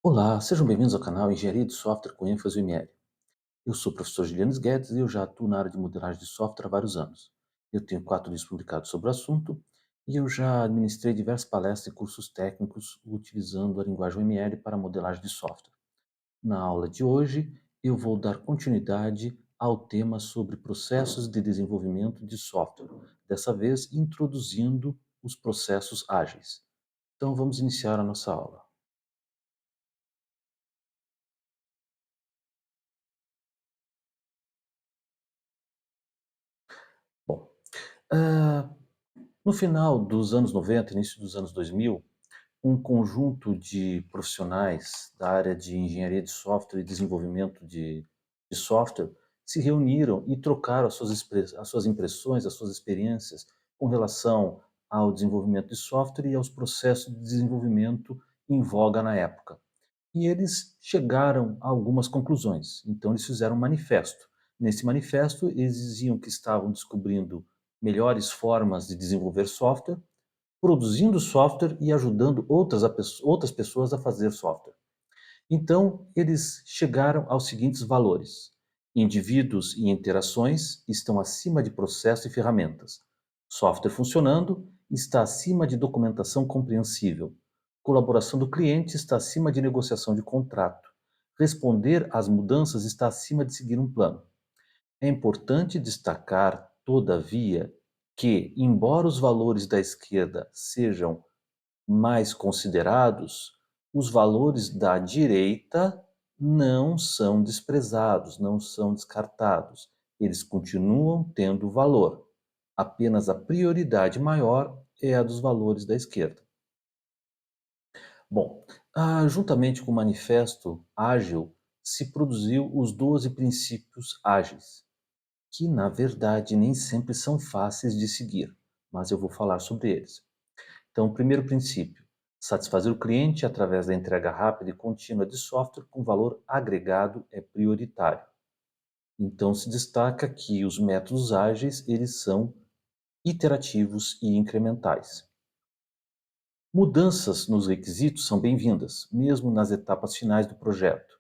Olá, sejam bem-vindos ao canal Engenharia de Software com ênfase em ML. Eu sou o professor Juliano Guedes e eu já atuo na área de modelagem de software há vários anos. Eu tenho 4 livros publicados sobre o assunto e eu já administrei diversas palestras e cursos técnicos utilizando a linguagem ML para modelagem de software. Na aula de hoje, eu vou dar continuidade ao tema sobre processos de desenvolvimento de software, dessa vez introduzindo os processos ágeis. Então vamos iniciar a nossa aula. Bom, ah, no final dos anos 90, início dos anos 2000, um conjunto de profissionais da área de engenharia de software e desenvolvimento de software se reuniram e trocaram as suas impressões, as suas experiências com relação ao desenvolvimento de software e aos processos de desenvolvimento em voga na época. E eles chegaram a algumas conclusões. Então, eles fizeram um manifesto. Nesse manifesto, eles diziam que estavam descobrindo melhores formas de desenvolver software, produzindo software e ajudando outras pessoas a fazer software. Então, eles chegaram aos seguintes valores: indivíduos e interações estão acima de processos e ferramentas. Software funcionando está acima de documentação compreensível. Colaboração do cliente está acima de negociação de contrato. Responder às mudanças está acima de seguir um plano. É importante destacar, todavia, que, embora os valores da esquerda sejam mais considerados, os valores da direita não são desprezados, não são descartados. Eles continuam tendo valor. Apenas a prioridade maior é a dos valores da esquerda. Bom, juntamente com o Manifesto Ágil, se produziu os 12 princípios ágeis, que na verdade nem sempre são fáceis de seguir, mas eu vou falar sobre eles. Então, o primeiro princípio, satisfazer o cliente através da entrega rápida e contínua de software com valor agregado é prioritário. Então, se destaca que os métodos ágeis, eles são iterativos e incrementais. Mudanças nos requisitos são bem-vindas, mesmo nas etapas finais do projeto.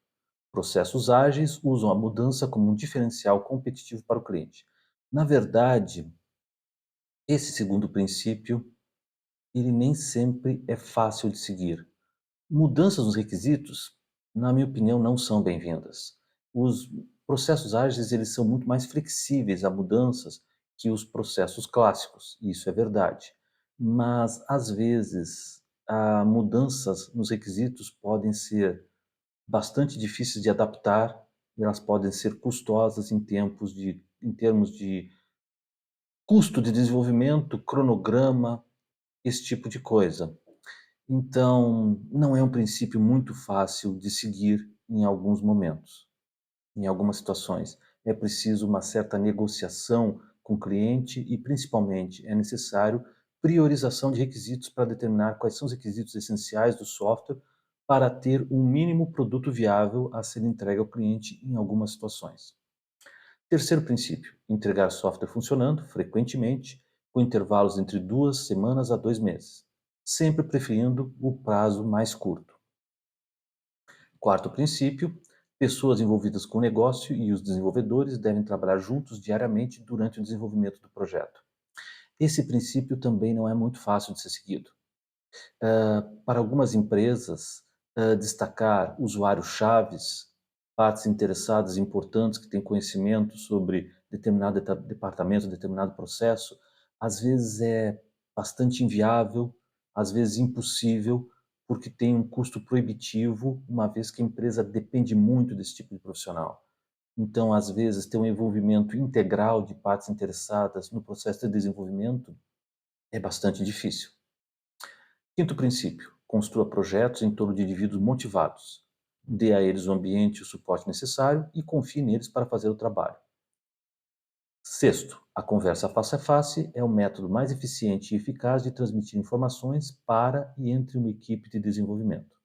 Processos ágeis usam a mudança como um diferencial competitivo para o cliente. Na verdade, esse segundo princípio, ele nem sempre é fácil de seguir. Mudanças nos requisitos, na minha opinião, não são bem-vindas. Os processos ágeis, eles são muito mais flexíveis a mudanças que os processos clássicos, isso é verdade. Mas, às vezes, mudanças nos requisitos podem ser bastante difíceis de adaptar e elas podem ser custosas em termos de custo de desenvolvimento, cronograma, esse tipo de coisa. Então, não é um princípio muito fácil de seguir em alguns momentos, em algumas situações. É preciso uma certa negociação com o cliente e, principalmente, é necessário priorização de requisitos para determinar quais são os requisitos essenciais do software para ter um mínimo produto viável a ser entregue ao cliente em algumas situações. Terceiro princípio, entregar software funcionando frequentemente, com intervalos entre 2 semanas a 2 meses, sempre preferindo o prazo mais curto. Quarto princípio, pessoas envolvidas com o negócio e os desenvolvedores devem trabalhar juntos diariamente durante o desenvolvimento do projeto. Esse princípio também não é muito fácil de ser seguido. Para algumas empresas, destacar usuários-chaves, partes interessadas importantes que têm conhecimento sobre determinado departamento, determinado processo, às vezes é bastante inviável, às vezes impossível, porque tem um custo proibitivo, uma vez que a empresa depende muito desse tipo de profissional. Então, às vezes, ter um envolvimento integral de partes interessadas no processo de desenvolvimento é bastante difícil. Quinto princípio: construa projetos em torno de indivíduos motivados. Dê a eles o ambiente e o suporte necessário e confie neles para fazer o trabalho. Sexto, a conversa face a face é o método mais eficiente e eficaz de transmitir informações para e entre uma equipe de desenvolvimento.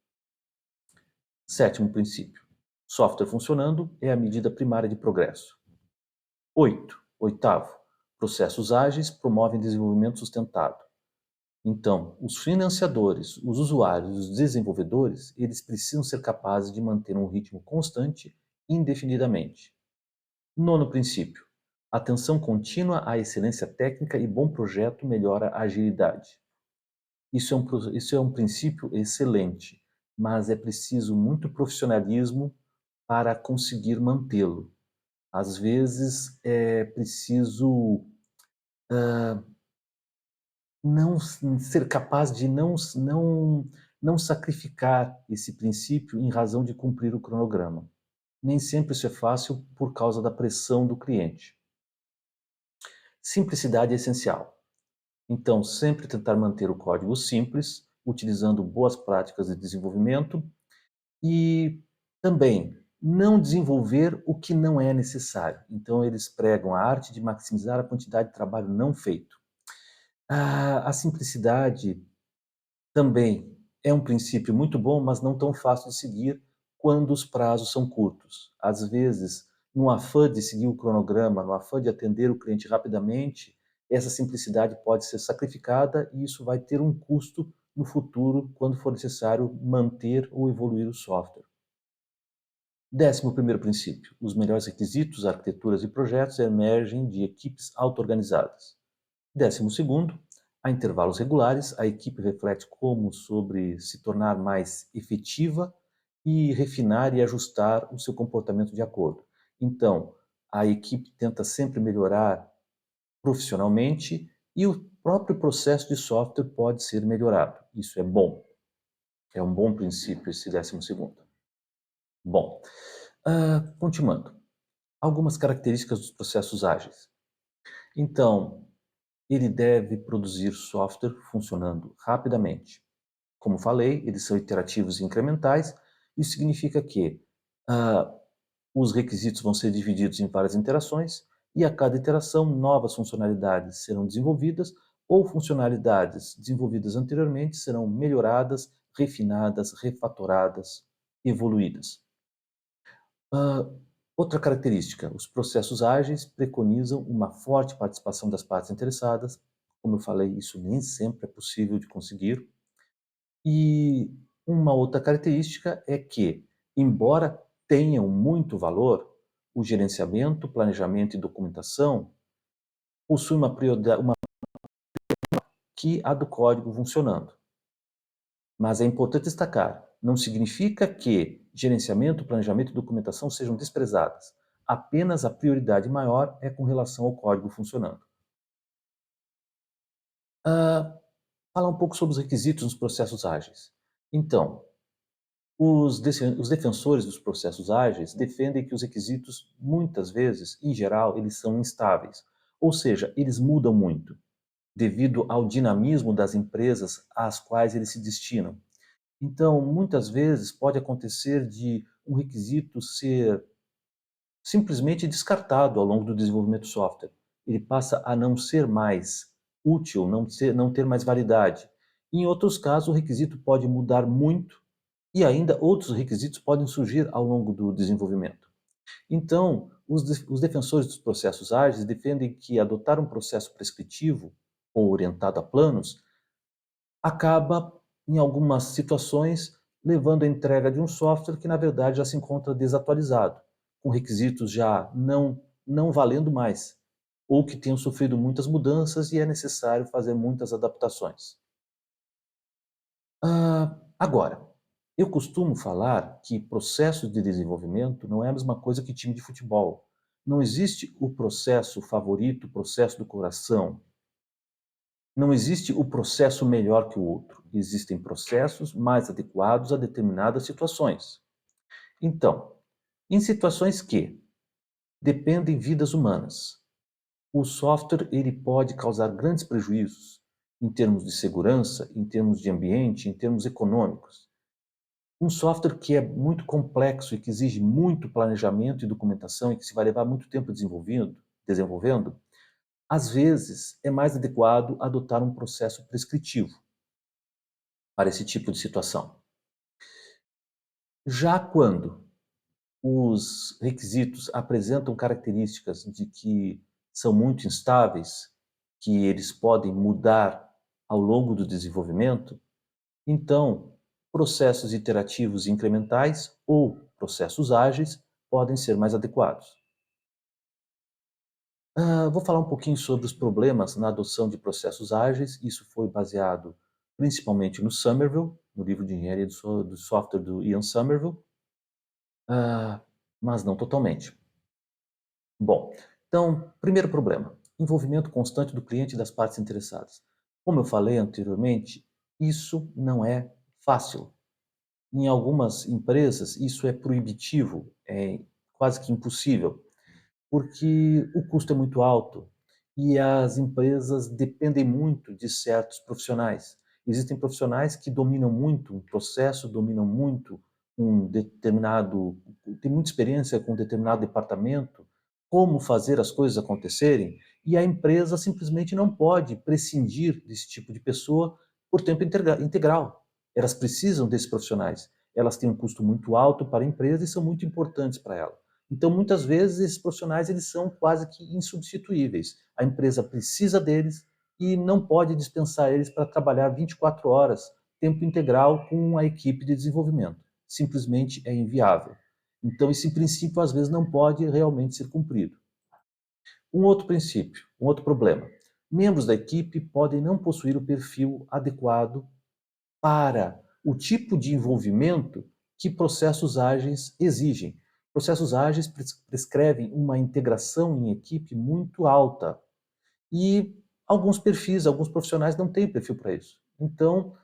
Sétimo princípio: software funcionando é a medida primária de progresso. Oitavo, processos ágeis promovem desenvolvimento sustentado. Então, os financiadores, os usuários, os desenvolvedores, eles precisam ser capazes de manter um ritmo constante indefinidamente. Nono princípio: atenção contínua à excelência técnica e bom projeto melhora a agilidade. Isso é um princípio excelente, mas é preciso muito profissionalismo para conseguir mantê-lo. Às vezes é preciso não ser capaz de não sacrificar esse princípio em razão de cumprir o cronograma. Nem sempre isso é fácil por causa da pressão do cliente. Simplicidade é essencial. Então, sempre tentar manter o código simples, utilizando boas práticas de desenvolvimento e também não desenvolver o que não é necessário. Então, eles pregam a arte de maximizar a quantidade de trabalho não feito. A simplicidade também é um princípio muito bom, mas não tão fácil de seguir quando os prazos são curtos. Às vezes, no afã de seguir o cronograma, no afã de atender o cliente rapidamente, essa simplicidade pode ser sacrificada e isso vai ter um custo no futuro, quando for necessário manter ou evoluir o software. 11º princípio: os melhores requisitos, arquiteturas e projetos emergem de equipes auto-organizadas. 12º, a intervalos regulares, a equipe reflete como sobre se tornar mais efetiva e refinar e ajustar o seu comportamento de acordo. Então, a equipe tenta sempre melhorar profissionalmente e o próprio processo de software pode ser melhorado. Isso é bom. É um bom princípio esse 12º. Bom, continuando. Algumas características dos processos ágeis. Então, ele deve produzir software funcionando rapidamente. Como falei, eles são iterativos e incrementais. Isso significa que ah, os requisitos vão ser divididos em várias interações e a cada iteração novas funcionalidades serão desenvolvidas ou funcionalidades desenvolvidas anteriormente serão melhoradas, refinadas, refatoradas, evoluídas. Ah, outra característica, os processos ágeis preconizam uma forte participação das partes interessadas. Como eu falei, isso nem sempre é possível de conseguir. E uma outra característica é que, embora tenham muito valor, o gerenciamento, planejamento e documentação possuem uma prioridade que a do código funcionando. Mas é importante destacar, não significa que gerenciamento, planejamento e documentação sejam desprezadas. Apenas a prioridade maior é com relação ao código funcionando. Ah, falar um pouco sobre os requisitos nos processos ágeis. Então, os defensores dos processos ágeis defendem que os requisitos, muitas vezes, em geral, eles são instáveis, ou seja, eles mudam muito, devido ao dinamismo das empresas às quais eles se destinam. Então, muitas vezes pode acontecer de um requisito ser simplesmente descartado ao longo do desenvolvimento do software. Ele passa a não ser mais útil, não ter mais validade. Em outros casos, o requisito pode mudar muito e ainda outros requisitos podem surgir ao longo do desenvolvimento. Então, os defensores dos processos ágeis defendem que adotar um processo prescritivo ou orientado a planos acaba, em algumas situações, levando à entrega de um software que, na verdade, já se encontra desatualizado, com requisitos já não valendo mais, ou que tenham sofrido muitas mudanças e é necessário fazer muitas adaptações. Agora, eu costumo falar que processo de desenvolvimento não é a mesma coisa que time de futebol. Não existe o processo favorito, o processo do coração. Não existe o processo melhor que o outro. Existem processos mais adequados a determinadas situações. Então, em situações que dependem vidas humanas, o software ele pode causar grandes prejuízos em termos de segurança, em termos de ambiente, em termos econômicos. Um software que é muito complexo e que exige muito planejamento e documentação e que se vai levar muito tempo desenvolvendo, às vezes é mais adequado adotar um processo prescritivo para esse tipo de situação. Já quando os requisitos apresentam características de que são muito instáveis, que eles podem mudar ao longo do desenvolvimento, então processos iterativos e incrementais ou processos ágeis podem ser mais adequados. Vou falar um pouquinho sobre os problemas na adoção de processos ágeis. Isso foi baseado principalmente no Somerville, no livro de engenharia do software do Ian Somerville, ah, mas não totalmente. Bom, então, primeiro problema, envolvimento constante do cliente e das partes interessadas. Como eu falei anteriormente, isso não é fácil. Em algumas empresas, isso é proibitivo, é quase que impossível, porque o custo é muito alto e as empresas dependem muito de certos profissionais. Existem profissionais que dominam muito um processo, dominam muito um determinado, tem muita experiência com um determinado departamento, como fazer as coisas acontecerem, e a empresa simplesmente não pode prescindir desse tipo de pessoa por tempo integral. Elas precisam desses profissionais. Elas têm um custo muito alto para a empresa e são muito importantes para ela. Então, muitas vezes, esses profissionais eles são quase que insubstituíveis. A empresa precisa deles e não pode dispensar eles para trabalhar 24 horas, tempo integral, com a equipe de desenvolvimento. Simplesmente é inviável. Então, esse princípio, às vezes, não pode realmente ser cumprido. Um outro princípio, um outro problema. Membros da equipe podem não possuir o perfil adequado para o tipo de envolvimento que processos ágeis exigem. Processos ágeis prescrevem uma integração em equipe muito alta e alguns perfis, alguns profissionais não têm perfil para isso. Então,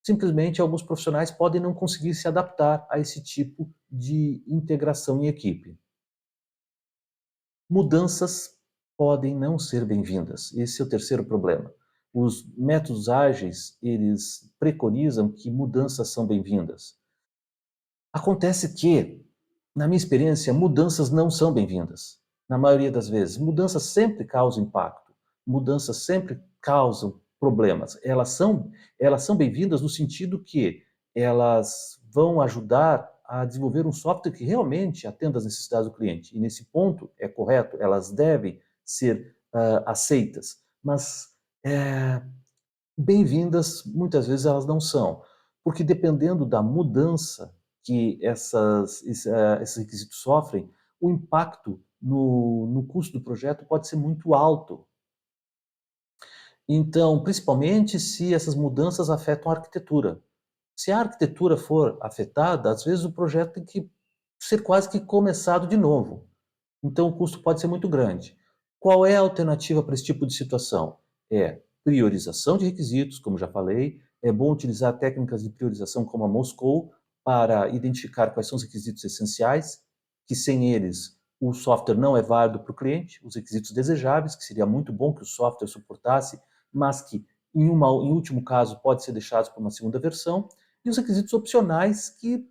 simplesmente alguns profissionais podem não conseguir se adaptar a esse tipo de integração em equipe. Mudanças podem não ser bem-vindas. Esse é o terceiro problema. Os métodos ágeis, eles preconizam que mudanças são bem-vindas. Acontece que, na minha experiência, mudanças não são bem-vindas. Na maioria das vezes, mudanças sempre causam impacto. Mudanças sempre causam problemas. Elas são bem-vindas no sentido que elas vão ajudar a desenvolver um software que realmente atenda às necessidades do cliente. E nesse ponto é correto, elas devem ser aceitas. Mas bem-vindas, muitas vezes elas não são, porque dependendo da mudança que esses requisitos sofrem, o impacto no custo do projeto pode ser muito alto. Então, principalmente se essas mudanças afetam a arquitetura. Se a arquitetura for afetada, às vezes o projeto tem que ser quase que começado de novo. Então o custo pode ser muito grande. Qual é a alternativa para esse tipo de situação? É priorização de requisitos, como já falei. É bom utilizar técnicas de priorização como a Moscou para identificar quais são os requisitos essenciais, que sem eles o software não é válido para o cliente, os requisitos desejáveis, que seria muito bom que o software suportasse, mas que em último caso pode ser deixados para uma segunda versão, e os requisitos opcionais que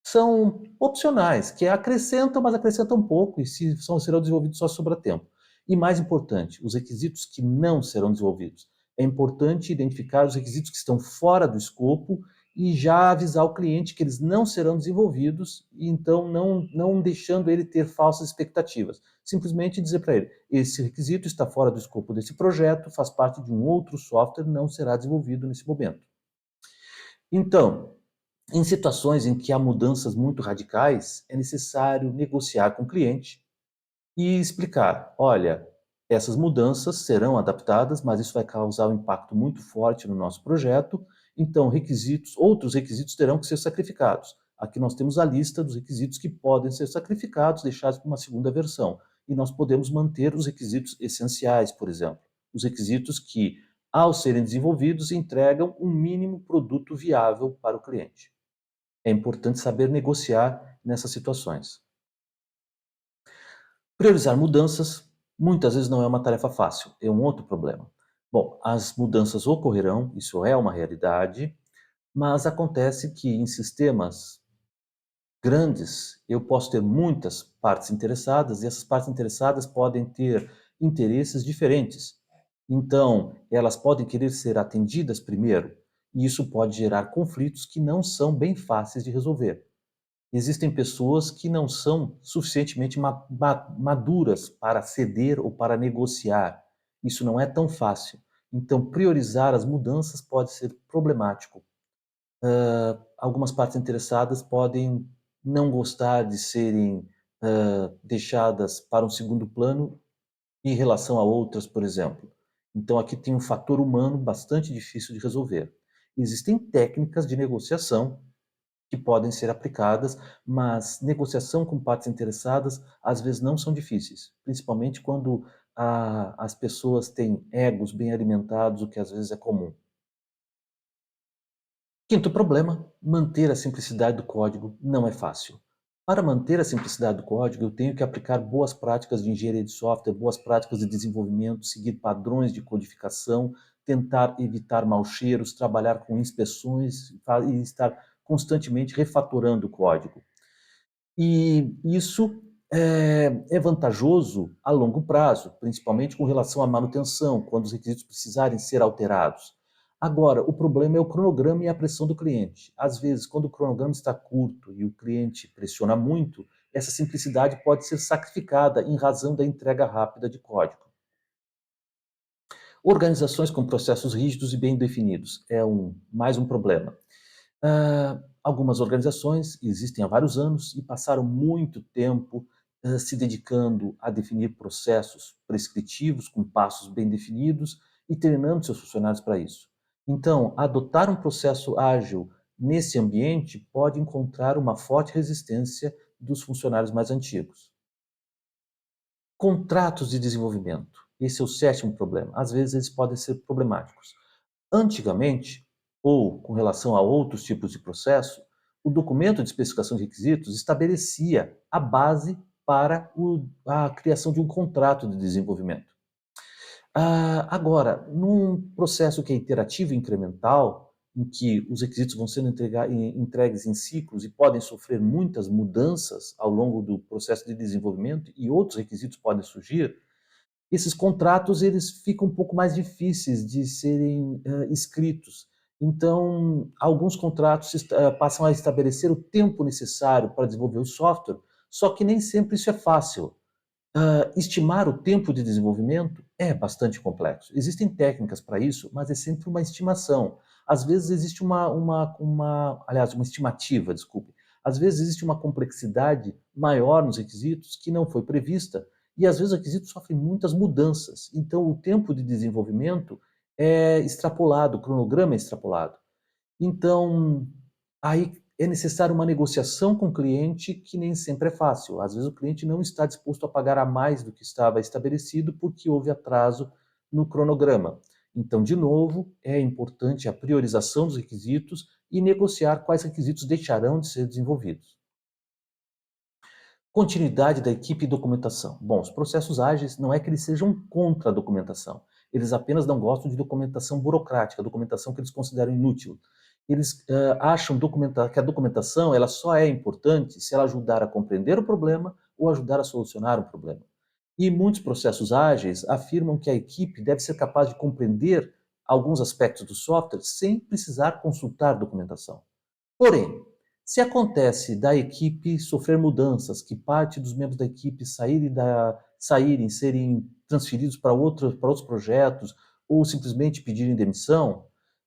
são opcionais, que acrescentam, mas acrescentam pouco, e se serão desenvolvidos só sobra tempo. E mais importante, os requisitos que não serão desenvolvidos. É importante identificar os requisitos que estão fora do escopo e já avisar o cliente que eles não serão desenvolvidos, e então não deixando ele ter falsas expectativas. Simplesmente dizer para ele, esse requisito está fora do escopo desse projeto, faz parte de um outro software, não será desenvolvido nesse momento. Então, em situações em que há mudanças muito radicais, é necessário negociar com o cliente e explicar: olha, essas mudanças serão adaptadas, mas isso vai causar um impacto muito forte no nosso projeto, então outros requisitos terão que ser sacrificados. Aqui nós temos a lista dos requisitos que podem ser sacrificados, deixados para uma segunda versão. E nós podemos manter os requisitos essenciais, por exemplo. Os requisitos que, ao serem desenvolvidos, entregam um mínimo produto viável para o cliente. É importante saber negociar nessas situações. Priorizar mudanças muitas vezes não é uma tarefa fácil, é um outro problema. Bom, as mudanças ocorrerão, isso é uma realidade, mas acontece que em sistemas grandes eu posso ter muitas partes interessadas e essas partes interessadas podem ter interesses diferentes. Então, elas podem querer ser atendidas primeiro, e isso pode gerar conflitos que não são bem fáceis de resolver. Existem pessoas que não são suficientemente maduras para ceder ou para negociar. Isso não é tão fácil. Então, priorizar as mudanças pode ser problemático. Algumas partes interessadas podem não gostar de serem deixadas para um segundo plano em relação a outras, por exemplo. Então, aqui tem um fator humano bastante difícil de resolver. Existem técnicas de negociação que podem ser aplicadas, mas negociação com partes interessadas às vezes não são difíceis, principalmente quando as pessoas têm egos bem alimentados, o que às vezes é comum. Quinto problema, manter a simplicidade do código não é fácil. Para manter a simplicidade do código, eu tenho que aplicar boas práticas de engenharia de software, boas práticas de desenvolvimento, seguir padrões de codificação, tentar evitar maus cheiros, trabalhar com inspeções e estar constantemente refatorando o código. E isso é vantajoso a longo prazo, principalmente com relação à manutenção, quando os requisitos precisarem ser alterados. Agora, o problema é o cronograma e a pressão do cliente. Às vezes, quando o cronograma está curto e o cliente pressiona muito, essa simplicidade pode ser sacrificada em razão da entrega rápida de código. Organizações com processos rígidos e bem definidos é mais um problema. Algumas organizações existem há vários anos e passaram muito tempo se dedicando a definir processos prescritivos, com passos bem definidos e treinando seus funcionários para isso. Então, adotar um processo ágil nesse ambiente pode encontrar uma forte resistência dos funcionários mais antigos. Contratos de desenvolvimento. Esse é o sétimo problema. Às vezes eles podem ser problemáticos. Antigamente, ou com relação a outros tipos de processo, o documento de especificação de requisitos estabelecia a base para a criação de um contrato de desenvolvimento. Agora, num processo que é iterativo e incremental, em que os requisitos vão sendo entregues em ciclos e podem sofrer muitas mudanças ao longo do processo de desenvolvimento e outros requisitos podem surgir, esses contratos eles ficam um pouco mais difíceis de serem escritos. Então, alguns contratos passam a estabelecer o tempo necessário para desenvolver o software, só que nem sempre isso é fácil. Estimar o tempo de desenvolvimento é bastante complexo. Existem técnicas para isso, mas é sempre uma estimação. Às vezes existe aliás, uma estimativa, desculpe. Às vezes existe uma complexidade maior nos requisitos que não foi prevista e às vezes os requisitos sofrem muitas mudanças. Então o tempo de desenvolvimento é extrapolado, o cronograma é extrapolado. Então, aí é necessário uma negociação com o cliente que nem sempre é fácil. Às vezes o cliente não está disposto a pagar a mais do que estava estabelecido porque houve atraso no cronograma. Então, de novo, é importante a priorização dos requisitos e negociar quais requisitos deixarão de ser desenvolvidos. Continuidade da equipe e documentação. Bom, os processos ágeis não é que eles sejam contra a documentação. Eles apenas não gostam de documentação burocrática, documentação que eles consideram inútil. Eles acham que a documentação ela só é importante se ela ajudar a compreender o problema ou ajudar a solucionar o problema. E muitos processos ágeis afirmam que a equipe deve ser capaz de compreender alguns aspectos do software sem precisar consultar documentação. Porém, se acontece da equipe sofrer mudanças, que parte dos membros da equipe serem transferidos para outros projetos, ou simplesmente pedirem demissão,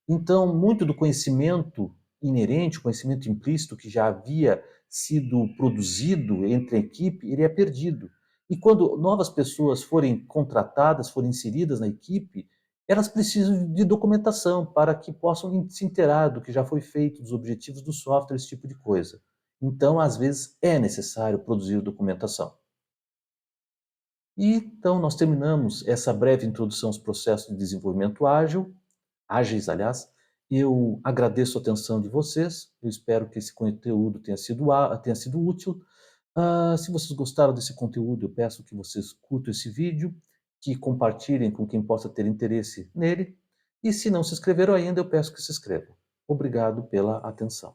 então muito do conhecimento inerente, o conhecimento implícito que já havia sido produzido entre a equipe, ele é perdido. E quando novas pessoas forem contratadas, forem inseridas na equipe, elas precisam de documentação para que possam se inteirar do que já foi feito, dos objetivos do software, esse tipo de coisa. Então, às vezes, é necessário produzir documentação. E então nós terminamos essa breve introdução aos processos de desenvolvimento ágil, ágeis, aliás. Eu agradeço a atenção de vocês, eu espero que esse conteúdo tenha sido útil. Se vocês gostaram desse conteúdo, eu peço que vocês curtam esse vídeo, que compartilhem com quem possa ter interesse nele. E se não se inscreveram ainda, eu peço que se inscrevam. Obrigado pela atenção.